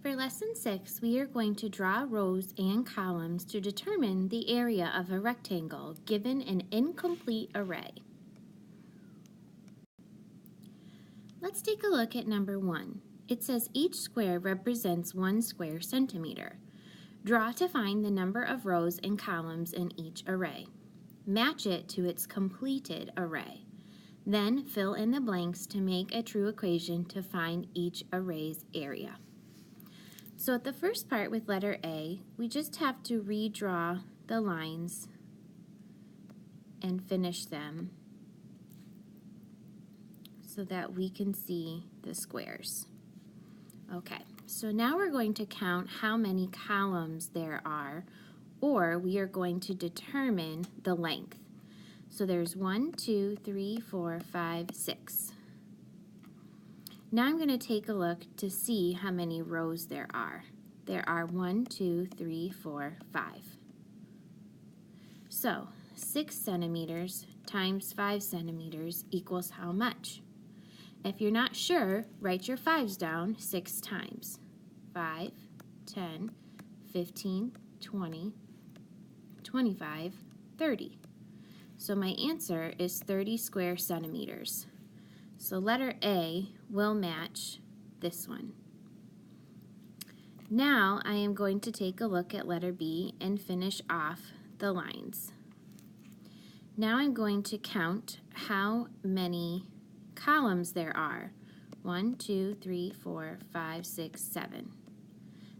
For Lesson 6, we are going to draw rows and columns to determine the area of a rectangle given an incomplete array. Let's take a look at number 1. It says each square represents 1 square centimeter. Draw to find the number of rows and columns in each array. Match it to its completed array. Then fill in the blanks to make a true equation to find each array's area. So at the first part with letter A, we just have to redraw the lines and finish them so that we can see the squares. Okay, so now we're going to count how many columns there are, or we are going to determine the length. So there's 1, 2, 3, 4, 5, 6. Now I'm going to take a look to see how many rows there are. There are 1, 2, 3, 4, 5. So 6 centimeters times 5 centimeters equals how much? If you're not sure, write your 5s down 6 times. 5, 10, 15, 20, 25, 30. So my answer is 30 square centimeters. So letter A will match this one. Now I am going to take a look at letter B and finish off the lines. Now I'm going to count how many columns there are. 1, 2, 3, 4, 5, 6, 7.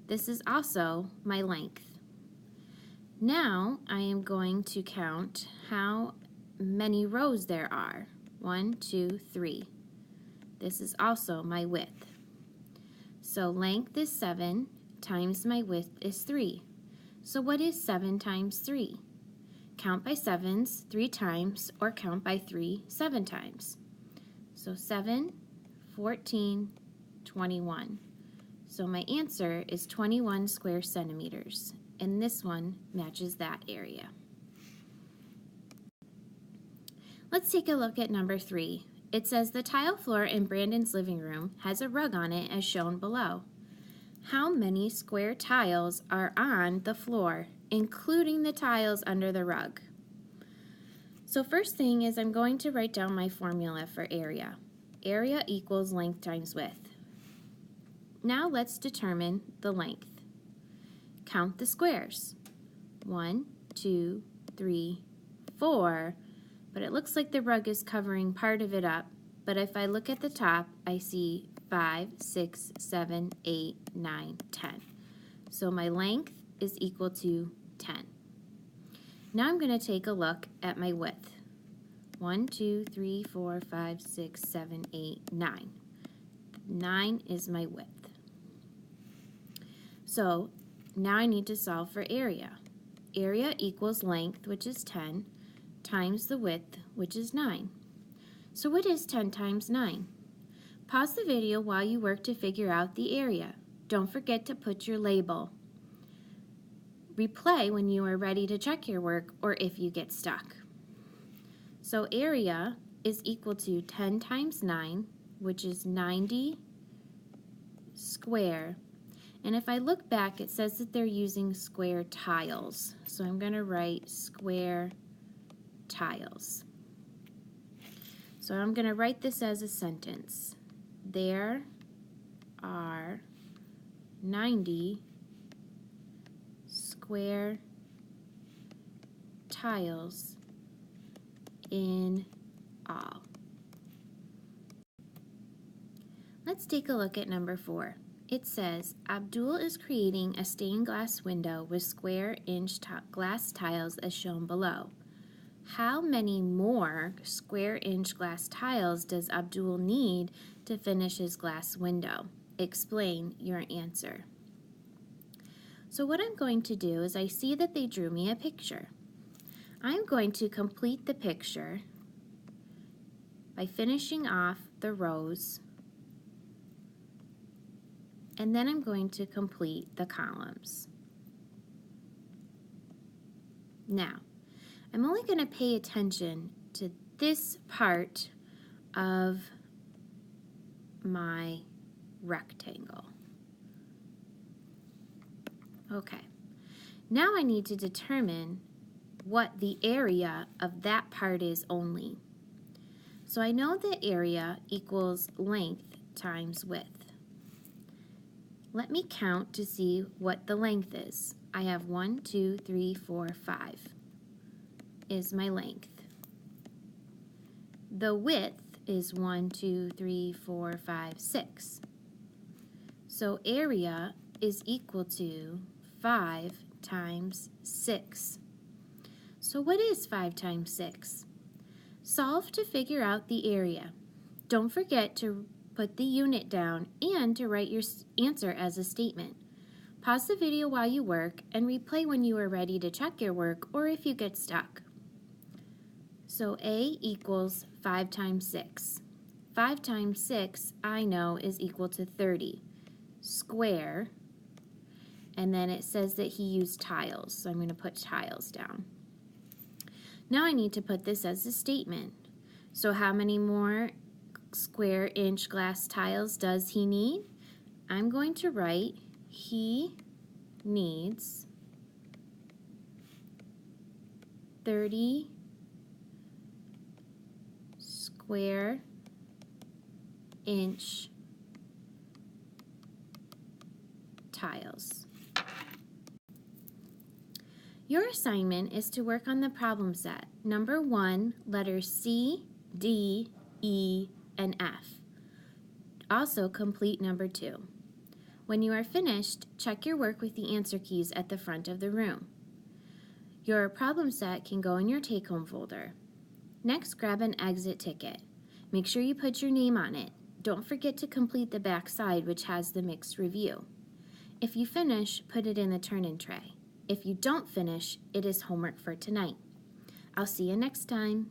This is also my length. Now I am going to count how many rows there are. 1, 2, 3. This is also my width. So length is 7 times my width is 3. So what is 7 times 3? Count by 7s 3 times or count by 3 7 times. So 7, 14, 21. So my answer is 21 square centimeters, and this one matches that area. Let's take a look at number 3. It says the tile floor in Brandon's living room has a rug on it as shown below. How many square tiles are on the floor, including the tiles under the rug? So first thing is I'm going to write down my formula for area. Area equals length times width. Now let's determine the length. Count the squares. 1, 2, 3, 4. But it looks like the rug is covering part of it up. But if I look at the top, I see 5, 6, 7, 8, 9, 10. So my length is equal to 10. Now I'm going to take a look at my width. 1, 2, 3, 4, 5, 6, 7, 8, 9. 9 is my width. So now I need to solve for area. Area equals length, which is 10, times the width, which is 9. So what is 10 times 9? Pause the video while you work to figure out the area. Don't forget to put your label. Replay when you are ready to check your work or if you get stuck. So area is equal to 10 times 9, which is 90 square. And if I look back, it says that they're using square tiles. So I'm going to write square tiles. So I'm going to write this as a sentence. There are 90 square tiles in all. Let's take a look at number 4. It says, Abdul is creating a stained glass window with square inch glass tiles as shown below. How many more square inch glass tiles does Abdul need to finish his glass window? Explain your answer. So what I'm going to do is I see that they drew me a picture. I'm going to complete the picture by finishing off the rows, and then I'm going to complete the columns. Now, I'm only going to pay attention to this part of my rectangle. Okay. Now I need to determine what the area of that part is only. So I know that area equals length times width. Let me count to see what the length is. I have 1, 2, 3, 4, 5 is my length. The width is 1, 2, 3, 4, 5, 6. So area is equal to 5 times 6. So what is 5 times 6? Solve to figure out the area. Don't forget to put the unit down and to write your answer as a statement. Pause the video while you work and replay when you are ready to check your work or if you get stuck. So A equals 5 times 6. 5 times 6 I know is equal to 30. Square, and then it says that he used tiles, so I'm going to put tiles down. Now I need to put this as a statement. So how many more square inch glass tiles does he need? I'm going to write he needs 30 square inch tiles. Your assignment is to work on the problem set. Number 1, letters C, D, E, and F. Also complete number 2. When you are finished, check your work with the answer keys at the front of the room. Your problem set can go in your take-home folder. Next, grab an exit ticket. Make sure you put your name on it. Don't forget to complete the back side, which has the mixed review. If you finish, put it in the turn-in tray. If you don't finish, it is homework for tonight. I'll see you next time.